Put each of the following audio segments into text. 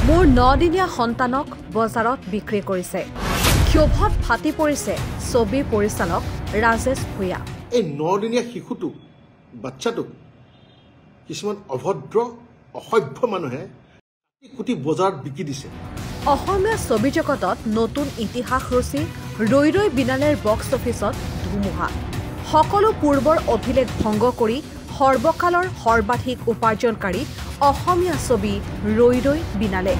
মোৰ 9 দিনীয়া সন্তানক বজাৰত বিক্ৰী কৰিছে। ক্ষোভত ফাটি পৰিছে ছবি পৰিচালক ৰাজেশ ভূঞা। এই 9 দিনীয়া শিশুটোক বাচ্চাটোক কিছুমান অভদ্ৰ অসভ্য মানুহে কোটি বজাৰত বিকি দিছে। অসমীয়া ছবি জগতত নতুন ইতিহাস ৰচি ৰৈ ৰৈ বিনালেৰ বক্স অফিচত ধুমুহা। সকলো পূৰ্বৰ অভিলেখ ভংগ কৰি সৰ্বকালৰ সৰ্বাধিক উপাৰ্জনকাৰী অসমীয়া ছবি ৰৈ ৰৈ বিনালে।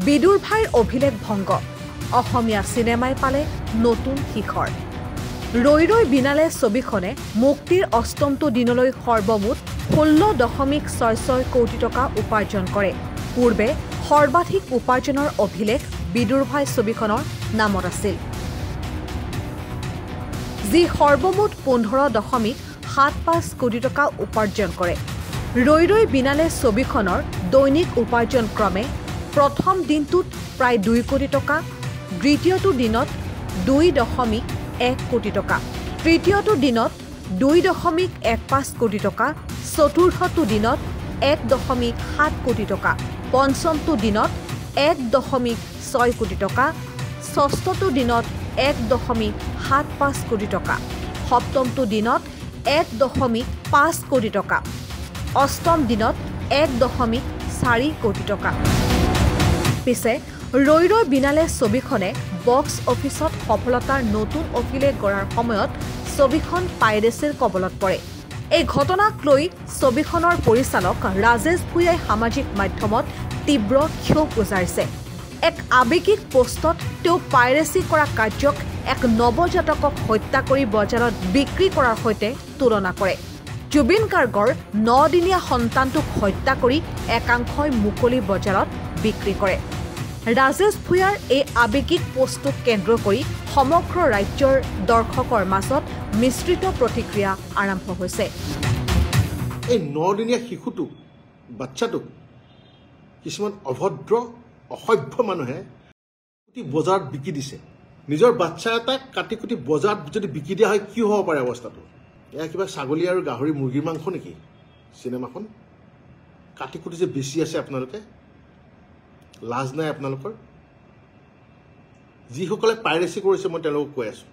বিদুৰ ভাইৰ অভিলেখ ভংগ, অসমীয়া চিনেমাই পালে নতুন শিখৰ। ৰৈ ৰৈ বিনালে ছবিখনে মুক্তিৰ অষ্টমটো দিনলৈ সৰ্বমুঠ 16.66 কোটি টকা উপাৰ্জন কৰে। পূৰ্বে সৰ্বাধিক উপাৰ্জনৰ অভিলেখ বিদুৰ ভাই ছবিখনৰ নামত আছিল, যি সৰ্বমুঠ 15.75 কোটি টকা উপাৰ্জন কৰে। ৰৈ ৰৈ বিনালে ছবিখনৰ দৈনিক উপাৰ্জন ক্ৰমে প্ৰথম দিনটোত প্ৰায় 2 কোটি টকা, দ্বিতীয়টো দিনত 2.1 কোটি টকা, তৃতীয়টো দিনত 2.15 কোটি টকা, চতুৰ্থটো দিনত 1.7 কোটি টকা, পঞ্চমটো দিনত 1.6 কোটি টকা, ষষ্ঠটো দিনত 1.75 কোটি টকা, সপ্তমটো দিনত 1.5 কোটি টকা, অষ্টম দিনত 1.4 কোটি টকা। পিছে ৰৈ ৰৈ বিনালে ছবিখনে বক্স অফিচত সফলতাৰ নতুন অভিলেখ গঢ়াৰ সময়ত ছবিখন পাইৰেচিৰ কবলত পৰে। এই ঘটনাক লৈ ছবিখনৰ পৰিচালক ৰাজেশ ভূঞাই সামাজিক মাধ্যমত তীব্ৰ ক্ষোভ উজাৰিছে। এক আৱেগিক পোষ্টত তেওঁ পাইৰেচি কৰা কাৰ্যক এক নৱজাতকক হত্যা কৰি বজাৰত বিক্ৰী কৰাৰ সৈতে তুলনা কৰে। জুবিন গাৰ্গৰ 9 দিনীয়া সন্তানটোক হত্যা কৰি একাংশই মুকলি বজাৰত বিক্ৰী কৰে। ৰাজেশ ভূঞাৰ এই আৱেগিক পোষ্টটোক কেন্দ্ৰ কৰি সমগ্ৰ ৰাজ্যৰ দৰ্শকৰ মাজত মিশ্ৰিত প্ৰতিক্ৰিয়া আৰম্ভ হৈছে। এই 9 দিনীয়া শিশুটোক বাচ্চাটোক কিছুমান অভদ্ৰ অসভ্য মানুহে কোটি বজাৰত বিকি দিছে। নিজৰ বাচ্চা এটাক কাটি কুটি বজাৰত যদি বিকি দিয়া হয় কি হ'ব পাৰে অৱস্থাটো? এয়া কিবা ছাগলী আৰু গাহৰি মুৰ্গীৰ মাংস নেকি চিনেমাখন? কাটি কুটি যে বেছি আছে আপোনালোকে, লাজ নাই আপোনালোকৰ? যিসকলে পাইৰেচি কৰিছে মই তেওঁলোকক কৈ আছোঁ,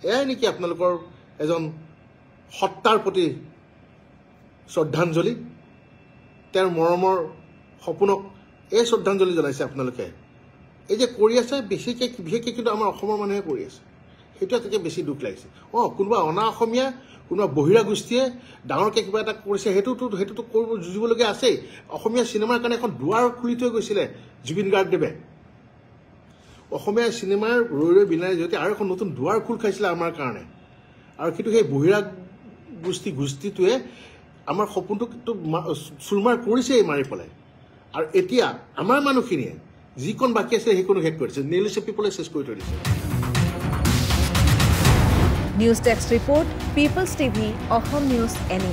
এয়াই নেকি আপোনালোকৰ এজন সত্তাৰ প্ৰতি শ্ৰদ্ধাঞ্জলি? তেওঁৰ মৰমৰ সপোনক এই শ্ৰদ্ধাঞ্জলি জনাইছে আপোনালোকে? এই যে কৰি আছে বিশেষকৈ কিন্তু আমাৰ অসমৰ মানুহে কৰি আছে, সেইটো এটাকে বেছি দুখ লাগিছে। কোনোবা অনা অসমীয়া, কোনোবা বহিৰা গোষ্ঠীয়ে ডাঙৰকৈ কিবা এটা কৰিছে, সেইটোতো কৰিব যুঁজিবলগীয়া আছেই। অসমীয়া চিনেমাৰ কাৰণে এখন দুৱাৰ খুলি থৈ গৈছিলে জুবিন গাৰ্গদেৱে। অসমীয়া চিনেমাৰ ৰৈ ৰৈ বিনালে জৰিয়তে আৰু এখন নতুন দুৱাৰ খোল খাইছিলে আমাৰ কাৰণে, আৰু কিন্তু সেই বহিৰা গোষ্ঠীটোৱে আমাৰ সপোনটোক চুৰমাৰ কৰিছেই মাৰি পেলাই। আৰু এতিয়া আমাৰ মানুহখিনিয়ে যিকণ বাকী আছে সেইকণো শেষ কৰি দিছে, নেলি চেপি পেলাই চেছ কৰি থৈ দিছে। News desk report, people's TV, Assam news any.